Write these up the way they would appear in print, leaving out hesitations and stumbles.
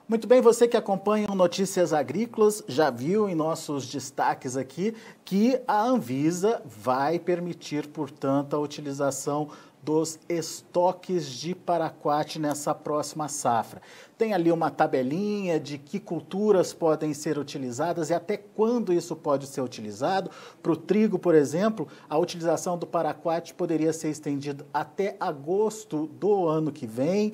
Muito bem, você que acompanha o Notícias Agrícolas já viu em nossos destaques aqui que a Anvisa vai permitir, portanto, a utilização dos estoques de paraquat nessa próxima safra. Tem ali uma tabelinha de que culturas podem ser utilizadas e até quando isso pode ser utilizado. Para o trigo, por exemplo, a utilização do paraquat poderia ser estendida até agosto do ano que vem.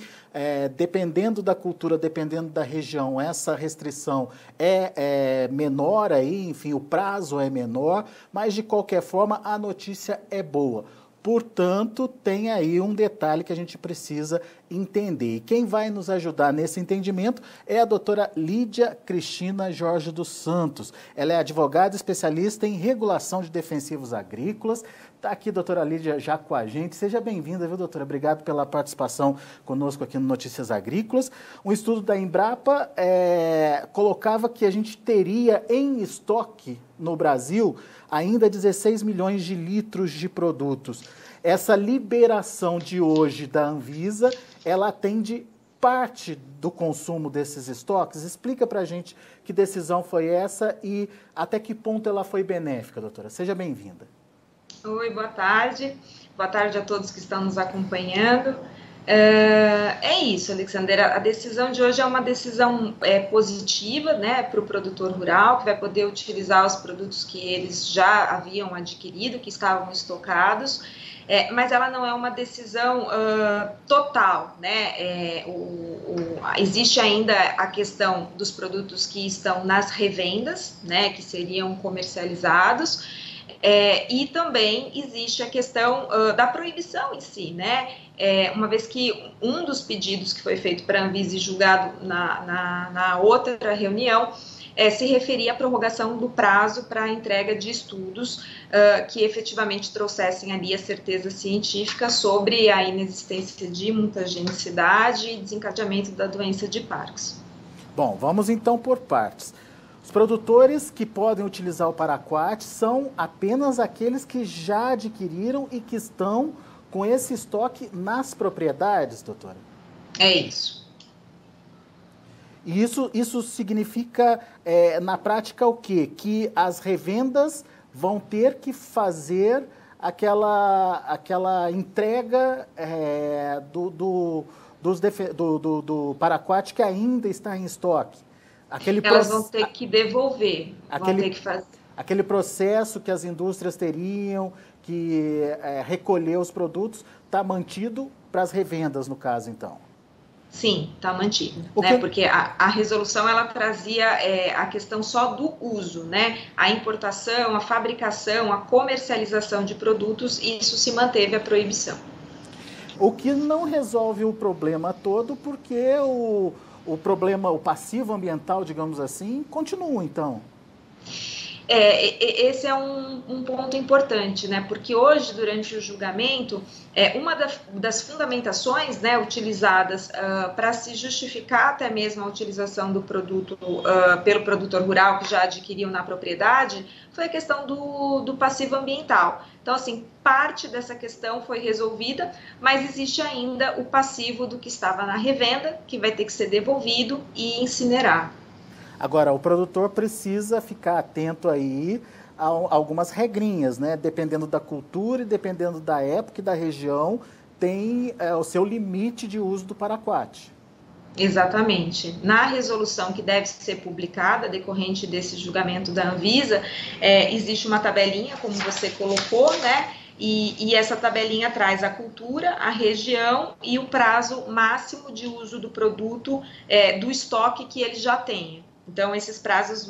Dependendo da cultura, dependendo da região, essa restrição é menor aí, enfim, o prazo é menor, mas de qualquer forma a notícia é boa. Portanto, tem aí um detalhe que a gente precisa entender. E quem vai nos ajudar nesse entendimento é a doutora Lídia Cristina Jorge dos Santos. Ela é advogada especialista em regulação de defensivos agrícolas. Está aqui, doutora Lídia, já com a gente. Seja bem-vinda, viu, doutora? Obrigado pela participação conosco aqui no Notícias Agrícolas. Um estudo da Embrapa colocava que a gente teria em estoque no Brasil ainda 16 milhões de litros de produtos. Essa liberação de hoje da Anvisa, ela atende parte do consumo desses estoques? Explica para a gente que decisão foi essa e até que ponto ela foi benéfica, doutora. Seja bem-vinda. Oi, boa tarde. Boa tarde a todos que estão nos acompanhando. É isso, Alexandra. A decisão de hoje é uma decisão positiva, né, para o produtor rural, que vai poder utilizar os produtos que eles já haviam adquirido, que estavam estocados, mas ela não é uma decisão total, né? Existe ainda a questão dos produtos que estão nas revendas, né, que seriam comercializados. E também existe a questão da proibição em si, né? Uma vez que um dos pedidos que foi feito para a Anvisa e julgado na outra reunião se referia à prorrogação do prazo para a entrega de estudos que efetivamente trouxessem ali a certeza científica sobre a inexistência de mutagenicidade e desencadeamento da doença de Parkinson. Bom, vamos então por partes. Os produtores que podem utilizar o paraquat são apenas aqueles que já adquiriram e que estão com esse estoque nas propriedades, doutora? É isso. E isso significa, na prática, o quê? Que as revendas vão ter que fazer aquela entrega do paraquat que ainda está em estoque. Elas vão ter que devolver, vão ter que fazer. Aquele processo que as indústrias teriam que recolher os produtos está mantido para as revendas, no caso, então? Sim, está mantido, né? Porque a resolução ela trazia a questão só do uso, né? A importação, a fabricação, a comercialização de produtos, isso se manteve a proibição. O que não resolve o problema todo, porque o problema, o passivo ambiental, digamos assim, continua, então. Esse é um ponto importante, né? Porque hoje, durante o julgamento, uma das fundamentações, né, utilizadas para se justificar até mesmo a utilização do produto pelo produtor rural que já adquiriu na propriedade, foi a questão do passivo ambiental. Então, assim, parte dessa questão foi resolvida, mas existe ainda o passivo do que estava na revenda, que vai ter que ser devolvido e incinerado. Agora, o produtor precisa ficar atento aí a algumas regrinhas, né? Dependendo da cultura e dependendo da época e da região, tem o seu limite de uso do paraquat. Exatamente. Na resolução que deve ser publicada, decorrente desse julgamento da Anvisa, existe uma tabelinha, como você colocou, né? E essa tabelinha traz a cultura, a região e o prazo máximo de uso do produto, do estoque que ele já tenha. Então, esses prazos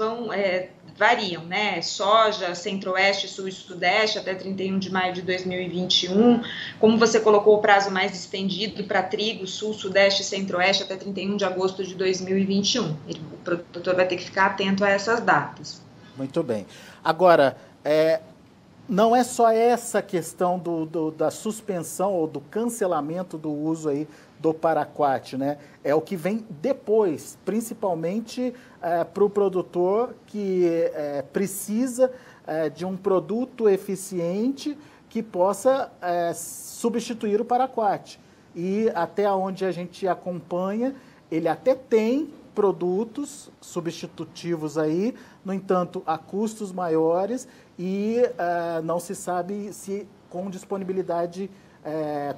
variam, né? Soja, centro-oeste, sul e sudeste, até 31 de maio de 2021. Como você colocou o prazo mais estendido para trigo, sul, sudeste e centro-oeste, até 31 de agosto de 2021. O produtor vai ter que ficar atento a essas datas. Muito bem. Agora, não é só essa questão da suspensão ou do cancelamento do uso aí do paraquat, né? É o que vem depois, principalmente para o produtor que precisa de um produto eficiente que possa substituir o paraquat. E até onde a gente acompanha, ele até tem produtos substitutivos aí, no entanto, a custos maiores e não se sabe se com disponibilidade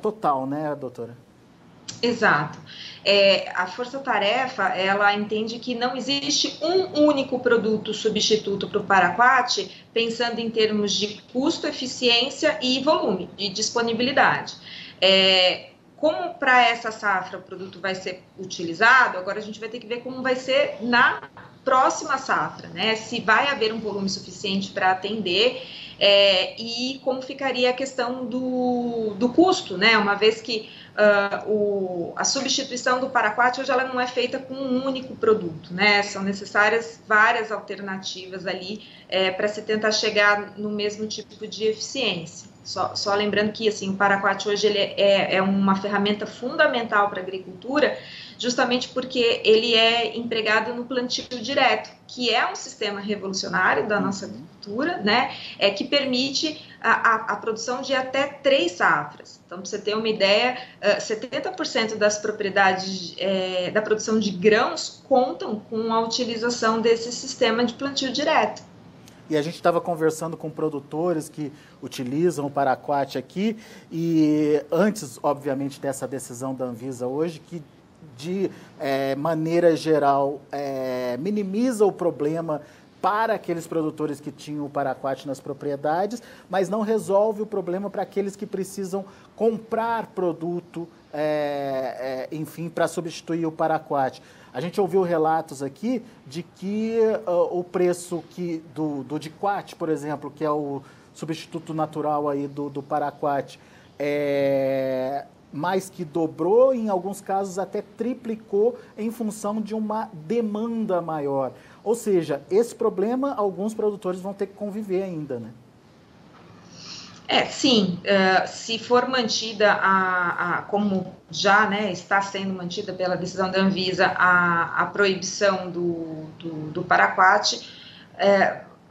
total, né, doutora? Exato. A força-tarefa, ela entende que não existe um único produto substituto para o paraquat, pensando em termos de custo, eficiência e volume, de disponibilidade. Como para essa safra o produto vai ser utilizado, agora a gente vai ter que ver como vai ser na próxima safra, né? Se vai haver um volume suficiente para atender e como ficaria a questão do custo, né? Uma vez que a substituição do paraquat hoje ela não é feita com um único produto, né? São necessárias várias alternativas ali para se tentar chegar no mesmo tipo de eficiência. Só lembrando que assim, o paraquat hoje ele é uma ferramenta fundamental para a agricultura, justamente porque ele é empregado no plantio direto, que é um sistema revolucionário da nossa agricultura, né? Que permite a produção de até 3 safras. Então, para você ter uma ideia, 70% das propriedades da produção de grãos contam com a utilização desse sistema de plantio direto. E a gente estava conversando com produtores que utilizam o paraquat aqui e antes, obviamente, dessa decisão da Anvisa hoje, que de maneira geral minimiza o problema para aqueles produtores que tinham o paraquat nas propriedades, mas não resolve o problema para aqueles que precisam comprar produto, enfim, para substituir o paraquat. A gente ouviu relatos aqui de que o preço do diquat, por exemplo, que é o substituto natural aí do paraquat, mais que dobrou, em alguns casos até triplicou em função de uma demanda maior. Ou seja, esse problema alguns produtores vão ter que conviver ainda, né? Sim, se for mantida como já está sendo mantida pela decisão da Anvisa a proibição do paraquat,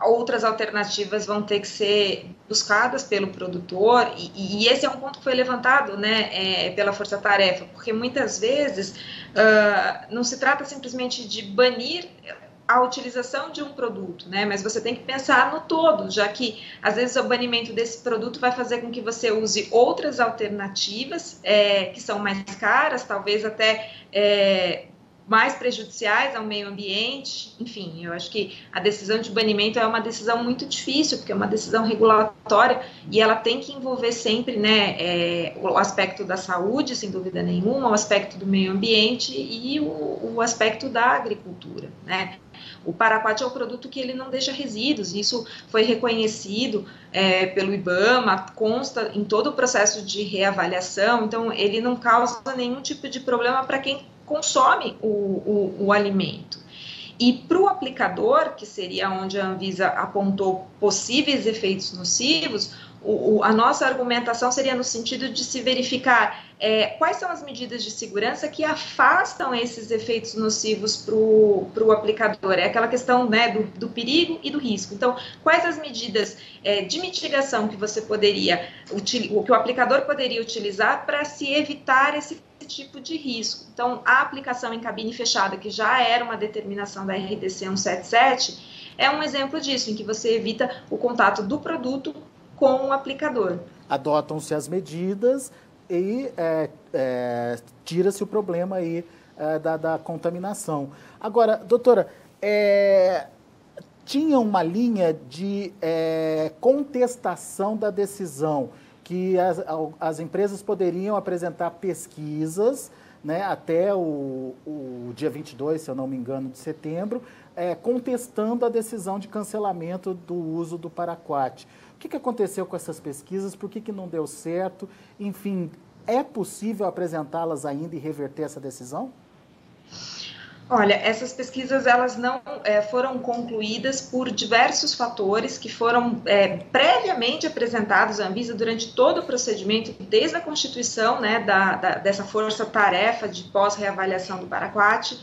outras alternativas vão ter que ser buscadas pelo produtor e esse é um ponto que foi levantado, né, pela força-tarefa, porque muitas vezes não se trata simplesmente de banir a utilização de um produto, né? Mas você tem que pensar no todo, já que às vezes o banimento desse produto vai fazer com que você use outras alternativas que são mais caras, talvez até mais prejudiciais ao meio ambiente. Enfim, eu acho que a decisão de banimento é uma decisão muito difícil, porque é uma decisão regulatória e ela tem que envolver sempre, né, o aspecto da saúde, sem dúvida nenhuma, o aspecto do meio ambiente e o aspecto da agricultura, né? O paraquat é um produto que ele não deixa resíduos, isso foi reconhecido pelo IBAMA, consta em todo o processo de reavaliação, então ele não causa nenhum tipo de problema para quem consome o alimento. E para o aplicador, que seria onde a Anvisa apontou possíveis efeitos nocivos, a nossa argumentação seria no sentido de se verificar quais são as medidas de segurança que afastam esses efeitos nocivos para o aplicador. É aquela questão, né, do perigo e do risco. Então, quais as medidas de mitigação que você poderia, que o aplicador poderia utilizar para se evitar esse tipo de risco? Então, a aplicação em cabine fechada, que já era uma determinação da RDC 177, é um exemplo disso, em que você evita o contato do produto com o aplicador. Adotam-se as medidas e tira-se o problema aí da contaminação. Agora, doutora, tinha uma linha de contestação da decisão, que as empresas poderiam apresentar pesquisas, né, até o dia 22, se eu não me engano, de setembro, contestando a decisão de cancelamento do uso do paraquat. O que aconteceu com essas pesquisas? Por que não deu certo? Enfim, é possível apresentá-las ainda e reverter essa decisão? Olha, essas pesquisas elas não foram concluídas por diversos fatores que foram previamente apresentados à Anvisa durante todo o procedimento, desde a constituição, né, dessa força-tarefa de pós-reavaliação do paraquat.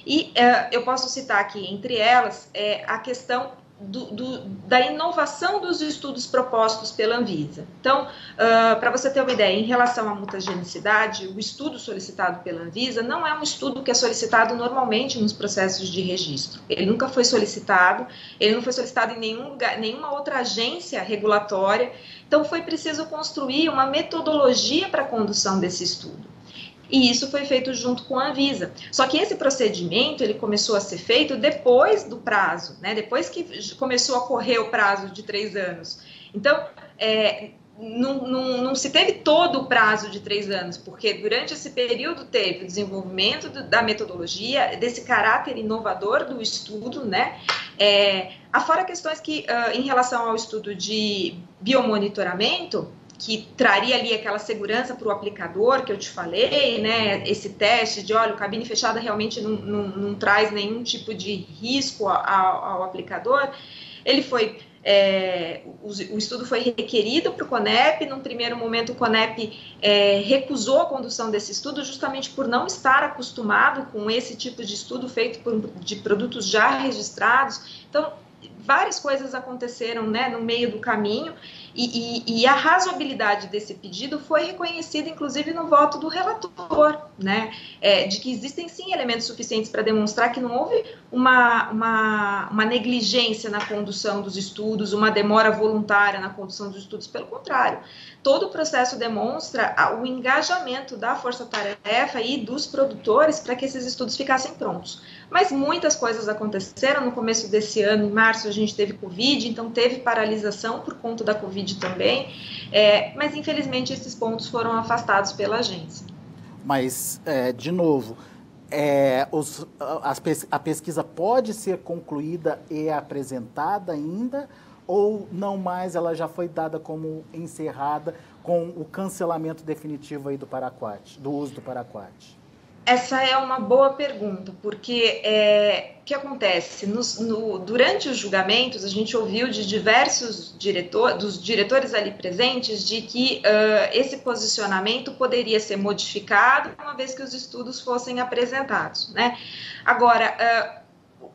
E eu posso citar aqui, entre elas, a questão da inovação dos estudos propostos pela Anvisa. Então, para você ter uma ideia, em relação à mutagenicidade, o estudo solicitado pela Anvisa não é um estudo que é solicitado normalmente nos processos de registro. Ele nunca foi solicitado, ele não foi solicitado em nenhum lugar, nenhuma outra agência regulatória. Então, foi preciso construir uma metodologia para a condução desse estudo. E isso foi feito junto com a Anvisa. Só que esse procedimento, ele começou a ser feito depois do prazo, né? Depois que começou a correr o prazo de 3 anos. Então, não se teve todo o prazo de 3 anos, porque durante esse período teve o desenvolvimento da metodologia, desse caráter inovador do estudo, né? Afora questões que, em relação ao estudo de biomonitoramento, que traria ali aquela segurança para o aplicador que eu te falei, né? Esse teste de, olha, cabine fechada realmente não traz nenhum tipo de risco ao aplicador. Ele foi, o estudo foi requerido para o CONEP. Num primeiro momento, o CONEP recusou a condução desse estudo justamente por não estar acostumado com esse tipo de estudo feito de produtos já registrados. Então, várias coisas aconteceram, né, no meio do caminho, e a razoabilidade desse pedido foi reconhecida, inclusive, no voto do relator, né, de que existem, sim, elementos suficientes para demonstrar que não houve uma negligência na condução dos estudos, uma demora voluntária na condução dos estudos, pelo contrário. Todo o processo demonstra o engajamento da força-tarefa e dos produtores para que esses estudos ficassem prontos. Mas muitas coisas aconteceram no começo desse ano. Em março a gente teve Covid, então teve paralisação por conta da Covid também, mas infelizmente esses pontos foram afastados pela agência. Mas, de novo, a pesquisa pode ser concluída e apresentada ainda, ou não mais, ela já foi dada como encerrada com o cancelamento definitivo aí do uso do paraquat? Essa é uma boa pergunta, porque o que acontece? Durante os julgamentos, a gente ouviu de diversos dos diretores ali presentes, de que esse posicionamento poderia ser modificado uma vez que os estudos fossem apresentados, né? Agora,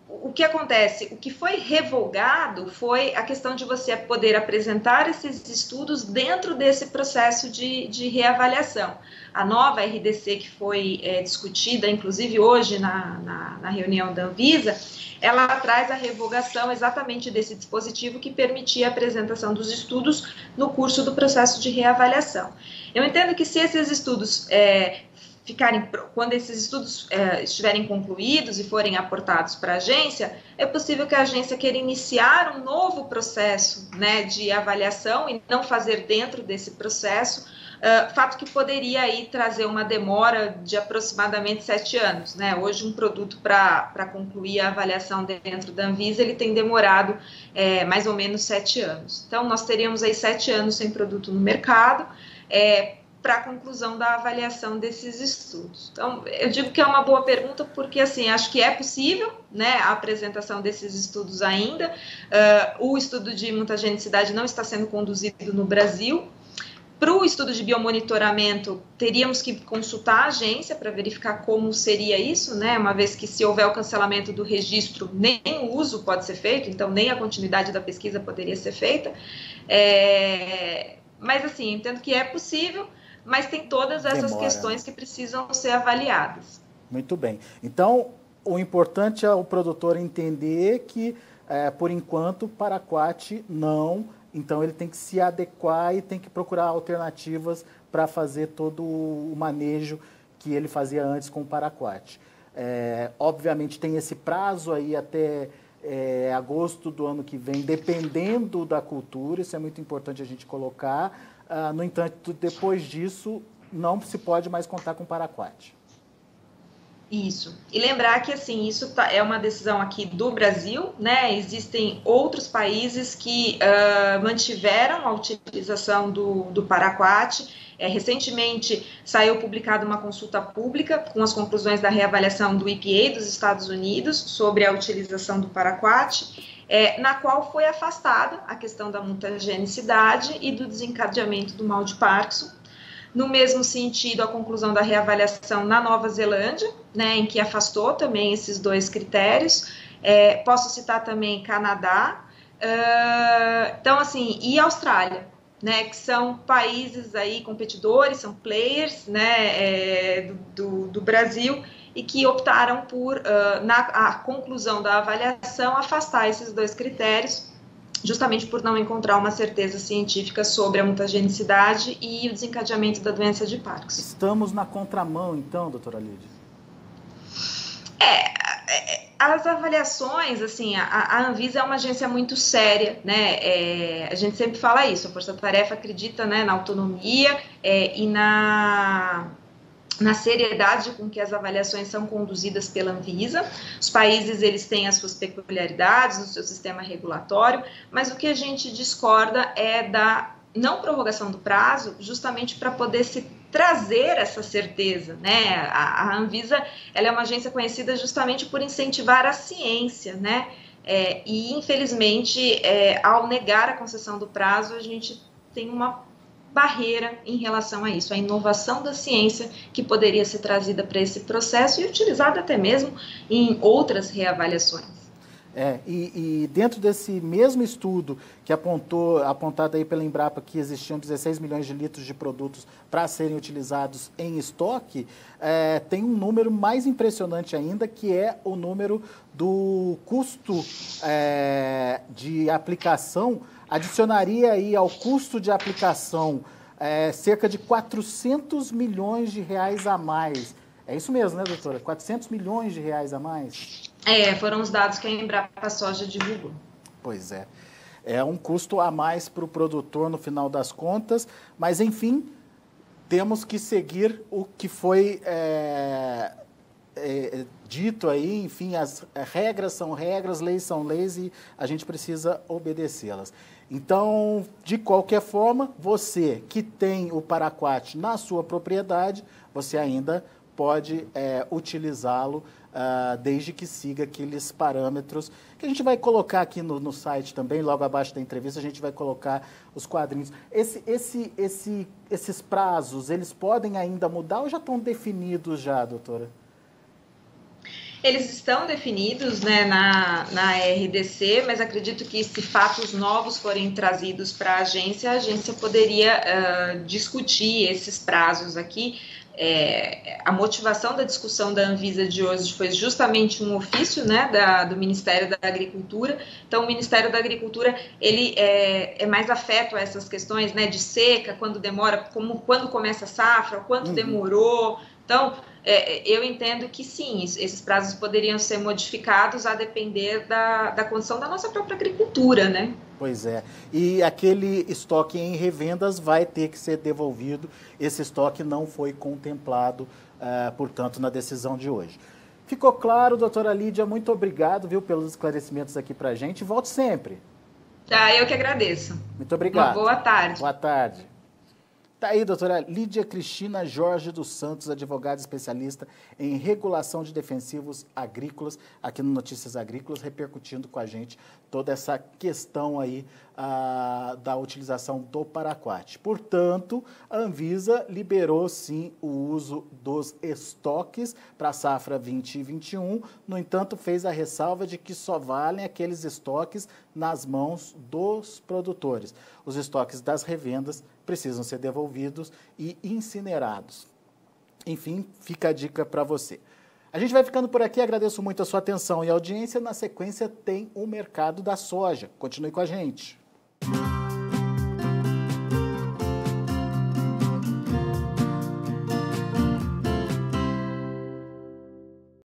o que acontece? O que foi revogado foi a questão de você poder apresentar esses estudos dentro desse processo de reavaliação. A nova RDC que foi discutida, inclusive hoje na reunião da Anvisa, ela traz a revogação exatamente desse dispositivo que permitia a apresentação dos estudos no curso do processo de reavaliação. Eu entendo que se esses estudos quando esses estudos estiverem concluídos e forem aportados para a agência, é possível que a agência queira iniciar um novo processo, né, de avaliação e não fazer dentro desse processo, fato que poderia aí trazer uma demora de aproximadamente 7 anos. Né? Hoje, um produto para concluir a avaliação dentro da Anvisa, ele tem demorado mais ou menos 7 anos. Então, nós teríamos aí 7 anos sem produto no mercado, para a conclusão da avaliação desses estudos. Então, eu digo que é uma boa pergunta porque, assim, acho que é possível, né, a apresentação desses estudos ainda. O estudo de mutagenicidade não está sendo conduzido no Brasil. Para o estudo de biomonitoramento, teríamos que consultar a agência para verificar como seria isso, né, uma vez que se houver o cancelamento do registro, nem o uso pode ser feito, então nem a continuidade da pesquisa poderia ser feita. Mas, assim, entendo que é possível, mas tem todas essas questões que precisam ser avaliadas. Muito bem. Então, o importante é o produtor entender que, por enquanto, o paraquat não, então ele tem que se adequar e tem que procurar alternativas para fazer todo o manejo que ele fazia antes com o paraquat. Obviamente, tem esse prazo aí até agosto do ano que vem, dependendo da cultura, isso é muito importante a gente colocar. No entanto, depois disso, não se pode mais contar com paraquat. Isso. E lembrar que, assim, isso é uma decisão aqui do Brasil, né? Existem outros países que mantiveram a utilização do paraquat. Recentemente saiu publicada uma consulta pública com as conclusões da reavaliação do EPA dos Estados Unidos sobre a utilização do paraquat, na qual foi afastada a questão da mutagenicidade e do desencadeamento do mal de Parkinson. No mesmo sentido, a conclusão da reavaliação na Nova Zelândia, né, em que afastou também esses 2 critérios. Posso citar também Canadá, Então, assim, e Austrália, né, que são países aí competidores, são players, né, do Brasil, e que optaram por, na conclusão da avaliação, afastar esses dois critérios, justamente por não encontrar uma certeza científica sobre a mutagenicidade e o desencadeamento da doença de Parkinson. Estamos na contramão, então, doutora Lídia? As avaliações, assim, a Anvisa é uma agência muito séria, né? A gente sempre fala isso, a Força Tarefa acredita, né, na autonomia e na seriedade com que as avaliações são conduzidas pela Anvisa. Os países, eles têm as suas peculiaridades no seu sistema regulatório, mas o que a gente discorda é da não prorrogação do prazo, justamente para poder se trazer essa certeza, né? A Anvisa, ela é uma agência conhecida justamente por incentivar a ciência, né? E, infelizmente, ao negar a concessão do prazo, a gente tem uma barreira em relação a isso, a inovação da ciência que poderia ser trazida para esse processo e utilizada até mesmo em outras reavaliações. E dentro desse mesmo estudo que apontado aí pela Embrapa, que existiam 16 milhões de litros de produtos para serem utilizados em estoque, tem um número mais impressionante ainda, que é o número do custo de aplicação. Adicionaria aí ao custo de aplicação cerca de 400 milhões de reais a mais. É isso mesmo, né, doutora? 400 milhões de reais a mais? Foram os dados que a Embrapa Soja divulgou. Pois é. É um custo a mais para o produtor no final das contas, mas, enfim, temos que seguir o que foi dito aí. Enfim, as regras são regras, leis são leis e a gente precisa obedecê-las. Então, de qualquer forma, você que tem o paraquat na sua propriedade, você ainda pode utilizá-lo desde que siga aqueles parâmetros que a gente vai colocar aqui no site também, logo abaixo da entrevista a gente vai colocar os quadrinhos. Esses prazos, eles podem ainda mudar ou já estão definidos já, doutora? Eles estão definidos, né, na RDC, mas acredito que se fatos novos forem trazidos para a agência poderia discutir esses prazos aqui. A motivação da discussão da Anvisa de hoje foi justamente um ofício, né, do Ministério da Agricultura. Então, o Ministério da Agricultura, ele é mais afeto a essas questões, né, de seca, quando demora, quando começa a safra, quanto demorou. Então, eu entendo que sim, esses prazos poderiam ser modificados a depender da condição da nossa própria agricultura, né? Pois é. E aquele estoque em revendas vai ter que ser devolvido. Esse estoque não foi contemplado, portanto, na decisão de hoje. Ficou claro, doutora Lídia? Muito obrigado, viu, pelos esclarecimentos aqui para a gente. Volte sempre. Eu que agradeço. Muito obrigado. Uma boa tarde. Boa tarde. Está aí, doutora Lídia Cristina Jorge dos Santos, advogada especialista em regulação de defensivos agrícolas, aqui no Notícias Agrícolas, repercutindo com a gente toda essa questão aí da utilização do paraquat. Portanto, a Anvisa liberou sim o uso dos estoques para a safra 2021, no entanto, fez a ressalva de que só valem aqueles estoques nas mãos dos produtores. Os estoques das revendas precisam ser devolvidos e incinerados. Enfim, fica a dica para você. A gente vai ficando por aqui, agradeço muito a sua atenção e audiência. Na sequência tem o mercado da soja. Continue com a gente.